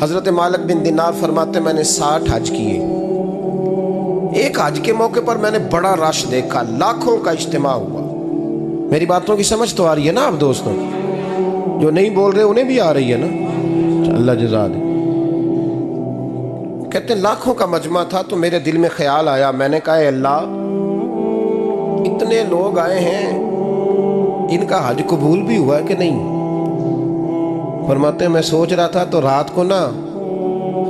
حضرت مالک بن دینار فرماتے میں نے 60 حج کیے. ایک حج کے موقع پر میں نے بڑا رش دیکھا، لاکھوں کا اجتماع ہوا. میری باتوں کی سمجھ تو آ رہی ہے نا آپ دوستوں؟ جو نہیں بول رہے انہیں بھی آ رہی ہے نا؟ اللہ جزا دے. کہتے ہیں لاکھوں کا مجمع تھا تو میرے دل میں خیال آیا. میں نے کہا اے اللہ، اتنے لوگ آئے ہیں، ان کا حج قبول بھی ہوا ہے کہ نہیں؟ فرماتے ہیں میں سوچ رہا تھا تو رات کو نا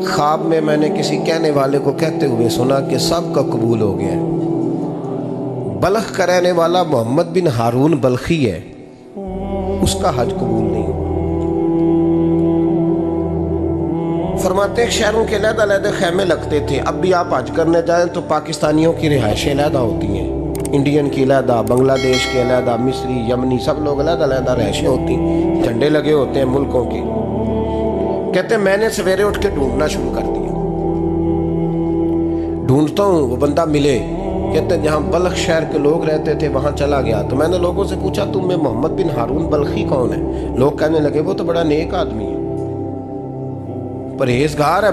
خواب میں نے کسی کہنے والے کو کہتے ہوئے سنا کہ سب کا قبول ہو گیا ہے. بلخ کا رہنے والا محمد بن ہارون بلخی ہے، اس کا حج قبول نہیں ہوا. فرماتے ہیں شہروں کے علیحدہ علیحدہ خیمے لگتے تھے. اب بھی آپ حج کرنے جائیں تو پاکستانیوں کی رہائشیں علیحدہ ہوتی ہیں، انڈین کی علیحدہ، بنگلہ دیش کے علیحدہ، مصری، یمنی، سب لوگ علیحدہ علیحدہ رہائشیں ہوتی ہیں، جھنڈے لگے ہوتے ہیں ملکوں کے. کہتے ہیں میں نے سویرے اٹھ کے ڈھونڈنا شروع کر دیا. ڈھونڈتا ہوں وہ بندہ ملے. کہتے ہیں جہاں بلخ شہر کے لوگ رہتے تھے وہاں چلا گیا تو میں نے لوگوں سے پوچھا تم میں محمد بن ہارون بلخی کون ہے؟ لوگ کہنے لگے وہ تو بڑا نیک آدمی ہے، پرہیزگار ہے،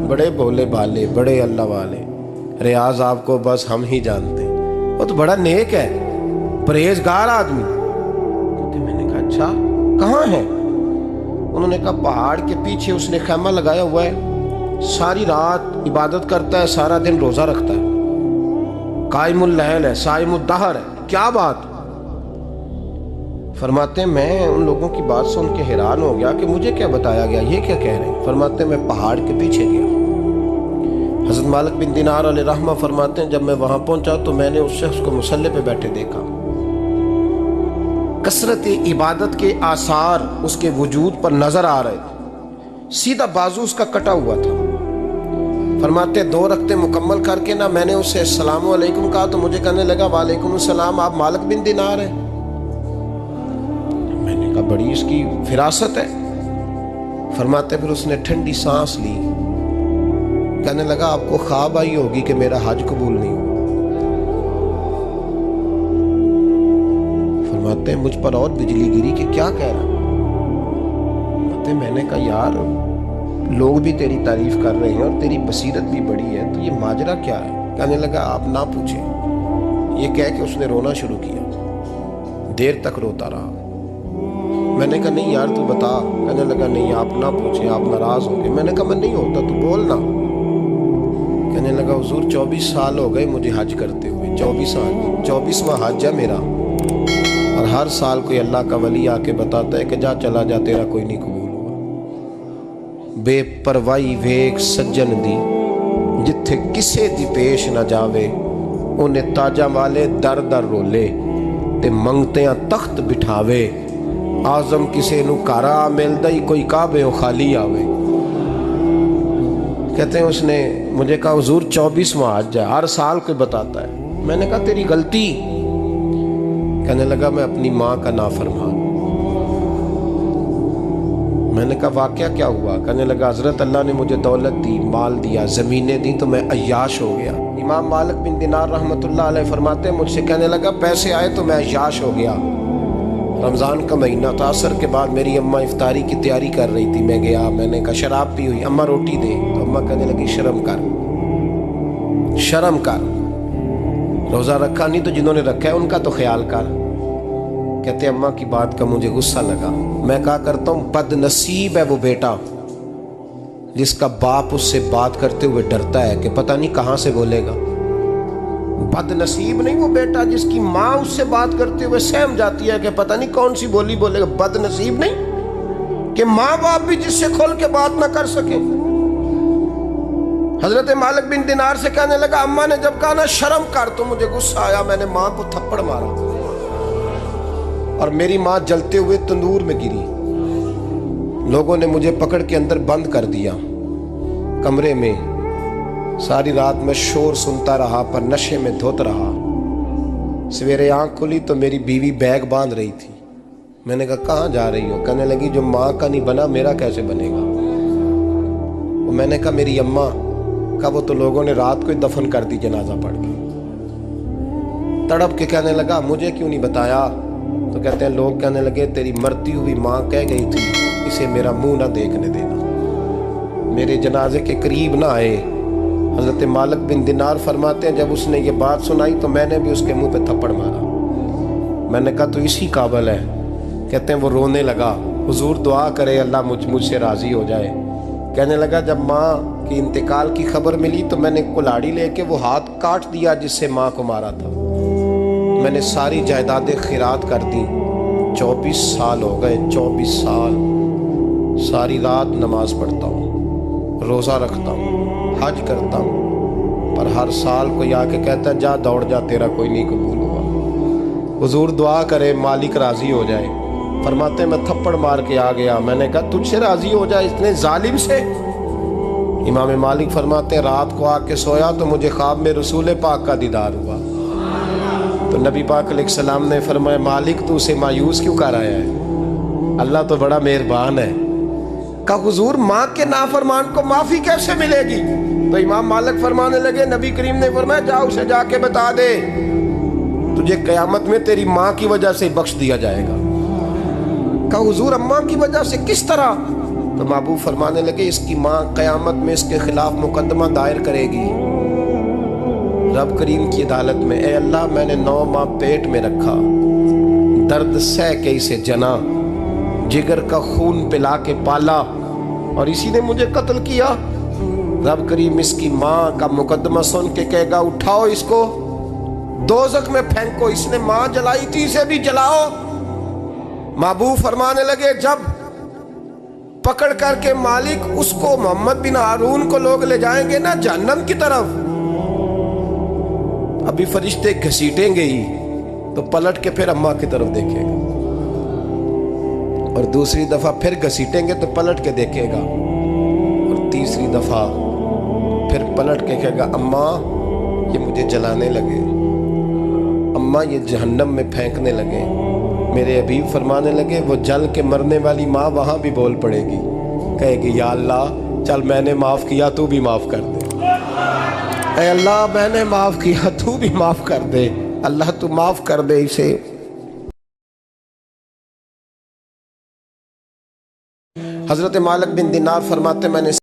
بڑے بولے بالے، بڑے اللہ والے، ریاض آپ کو بس ہم ہی جانتے، وہ تو بڑا نیک ہے، پرہیزگار آدمی. میں نے کہا اچھا کہاں ہے؟ انہوں نے کہا پہاڑ کے پیچھے اس نے خیمہ لگایا ہوا ہے، ساری رات عبادت کرتا ہے، سارا دن روزہ رکھتا ہے، قائم اللیل ہے، صائم الدہر ہے. کیا بات؟ فرماتے ہیں میں ان لوگوں کی بات سن کے حیران ہو گیا کہ مجھے کیا بتایا گیا، یہ کیا کہہ رہے ہیں. فرماتے ہیں میں پہاڑ کے پیچھے گیا. حضرت مالک بن دینار علیہ رحمہ فرماتے ہیں جب میں وہاں پہنچا تو میں نے اس شخص کو مصلی پہ بیٹھے دیکھا. کثرت عبادت کے آثار اس کے وجود پر نظر آ رہے تھے. سیدھا بازو اس کا کٹا ہوا تھا. فرماتے 2 رکعتیں مکمل کر کے نا میں نے اسے السلام علیکم کہا تو مجھے کہنے لگا وعلیکم السلام، آپ مالک بن دینار ہیں؟ میں نے کہا بڑی اس کی فراست ہے. فرماتے پھر اس نے ٹھنڈی سانس لی، کہنے لگا آپ کو خواب آئی ہوگی کہ میرا حج قبول نہیں ہوا. فرماتے ہیں مجھ پر اور بجلی گری کہ کیا کہہ رہا. فرماتے میں نے کہا یار لوگ بھی تیری تعریف کر رہے ہیں اور تیری بصیرت بھی بڑی ہے، تو یہ ماجرا کیا ہے؟ کہنے لگا آپ نہ پوچھیں. یہ کہہ کے اس نے رونا شروع کیا، دیر تک روتا رہا. میں نے کہا نہیں یار تو بتا. کہنے لگا نہیں آپ نہ پوچھیں، آپ ناراض ہو گئے. میں نے کہا میں نہیں ہوتا، تو بولنا. کہنے لگا حضور 24 سال ہو گئے مجھے حج کرتے ہوئے، 24واں حج ہے میرا، اور ہر سال کوئی اللہ کا ولی آ کے بتاتا ہے کہ جا چلا جا تیرا کوئی نہیں قبول ہوا. بے پروائی ویک سجن دی جتھے کسے دی پیش نہ جاوے، انہیں تاجاں والے در در رولے تے منگتیاں تخت بٹھاوے. آزم کسے نو کارا ملدا ہی کوئی کعبے خالی آوے. کہتے ہیں اس نے مجھے کہا حضور 24واں حج ہے، ہر سال کوئی بتاتا ہے. میں نے کہا تیری غلطی. کہنے لگا میں اپنی ماں کا نافرمان. میں نے کہا واقعہ کیا ہوا؟ کہنے لگا حضرت اللہ نے مجھے دولت دی، مال دیا، زمینیں دی تو میں عیاش ہو گیا. امام مالک بن دینار رحمۃ اللہ علیہ فرماتے ہیں مجھ سے کہنے لگا پیسے آئے تو میں عیاش ہو گیا. رمضان کا مہینہ تھا، عصر کے بعد میری اماں افطاری کی تیاری کر رہی تھی. میں گیا، میں نے کہا شراب پی ہوئی، اماں روٹی دے. تو اماں کہنے لگی شرم کر، روزہ رکھا نہیں تو جنہوں نے رکھا ہے ان کا تو خیال کر. کہتے اماں کی بات کا مجھے غصہ لگا. میں کہا کرتا ہوں بد نصیب ہے وہ بیٹا جس کا باپ اس سے بات کرتے ہوئے ڈرتا ہے کہ پتہ نہیں کہاں سے بولے گا. بد نصیب نہیں وہ بیٹا جس کی ماں اس سے بات کرتے ہوئے سہم جاتی ہے کہ پتہ نہیں کون سی بولی بولے گا. بد نصیب نہیں کہ ماں باپ بھی جس سے کھول کے بات نہ کر سکے. حضرت مالک بن دینار سے کہنے لگا اماں نے جب کہا نا شرم کر تو مجھے غصہ آیا، میں نے ماں کو تھپڑ مارا اور میری ماں جلتے ہوئے تندور میں گری. لوگوں نے مجھے پکڑ کے اندر بند کر دیا کمرے میں. ساری رات میں شور سنتا رہا پر نشے میں دھوت رہا. سویرے آنکھ کھلی تو میری بیوی بیگ باندھ رہی تھی. میں نے کہا کہاں جا رہی ہو؟ کہنے لگی جو ماں کا نہیں بنا میرا کیسے بنے گا. میں نے کہا میری اماں کا وہ تو لوگوں نے رات کو ہی دفن کر دی جنازہ پڑھ کے. تڑپ کے کہنے لگا مجھے کیوں نہیں بتایا؟ تو کہتے ہیں لوگ کہنے لگے تیری مرتی ہوئی ماں کہہ گئی تھی اسے میرا منہ نہ دیکھنے دینا. میرے جنازے کے قریب نہ آئے۔ حضرت مالک بن دینار فرماتے ہیں جب اس نے یہ بات سنائی تو میں نے بھی اس کے منہ پہ تھپڑ مارا۔ میں نے کہا تو اسی قابل ہے۔ کہتے ہیں وہ رونے لگا، حضور دعا کرے اللہ مجھ سے راضی ہو جائے۔ کہنے لگا جب ماں کی انتقال کی خبر ملی تو میں نے کلاڑی لے کے وہ ہاتھ کاٹ دیا جس سے ماں کو مارا تھا۔ میں نے ساری جائیدادیں خیرات کر دی۔ 24 سال ہو گئے، 24 سال ساری رات نماز پڑھتا ہوں، روزہ رکھتا ہوں، حج کرتا ہوں، پر ہر سال کوئی آ کے کہتا ہے جا دوڑ جا تیرا کوئی نہیں قبول ہوا۔ حضور دعا کرے مالک راضی ہو جائے۔ فرماتے ہیں میں تھپڑ مار کے آ گیا، میں نے کہا تجھ سے راضی ہو جائے اتنے ظالم سے؟ امام مالک فرماتے ہیں رات کو آ کے سویا تو مجھے خواب میں رسول پاک کا دیدار ہوا۔ تو نبی پاک علیہ السلام نے فرمایا مالک تو اسے مایوس کیوں کر آیا ہے؟ اللہ تو بڑا مہربان ہے۔ کہا حضور ماں کے نافرمان کو معافی کیسے ملے گی؟ تو امام مالک فرمانے لگے نبی کریم نے فرمایا جا اسے جا کے بتا دے تجھے قیامت میں تیری ماں کی وجہ سے بخش دیا جائے گا۔ کہا حضور اماں کی وجہ سے کس طرح؟ تو محبوب فرمانے لگے اس کی ماں قیامت میں اس کے خلاف مقدمہ دائر کرے گی رب کریم کی عدالت میں، اے اللہ میں نے 9 ماہ پیٹ میں رکھا، درد سہ کے اسے جنا، جگر کا خون پلا کے پالا اور اسی نے مجھے قتل کیا۔ رب کریم اس کی ماں کا مقدمہ سن کے کہے گا اٹھاؤ اس کو دوزخ میں پھینکو، اس نے ماں جلائی تھی اسے بھی جلاؤ۔ محبوب فرمانے لگے جب پکڑ کر کے مالک اس کو محمد بن ہارون کو لوگ لے جائیں گے نا جہنم کی طرف، ابھی فرشتے گھسیٹیں گے ہی تو پلٹ کے پھر اماں کی طرف دیکھے گا اور دوسری دفعہ پھر گھسیٹیں گے تو پلٹ کے دیکھے گا اور تیسری دفعہ پھر پلٹ کے کہے گا اماں یہ مجھے جلانے لگے، اماں یہ جہنم میں پھینکنے لگے۔ میرے حبیب فرمانے لگے وہ جل کے مرنے والی ماں وہاں بھی بول پڑے گی، کہے گی یا اللہ چل میں نے معاف کیا تو بھی معاف کر دے، اے اللہ میں نے معاف کیا تو بھی معاف کر دے، اللہ تو معاف کر دے اسے۔ حضرت مالک بن دینار فرماتے میں نے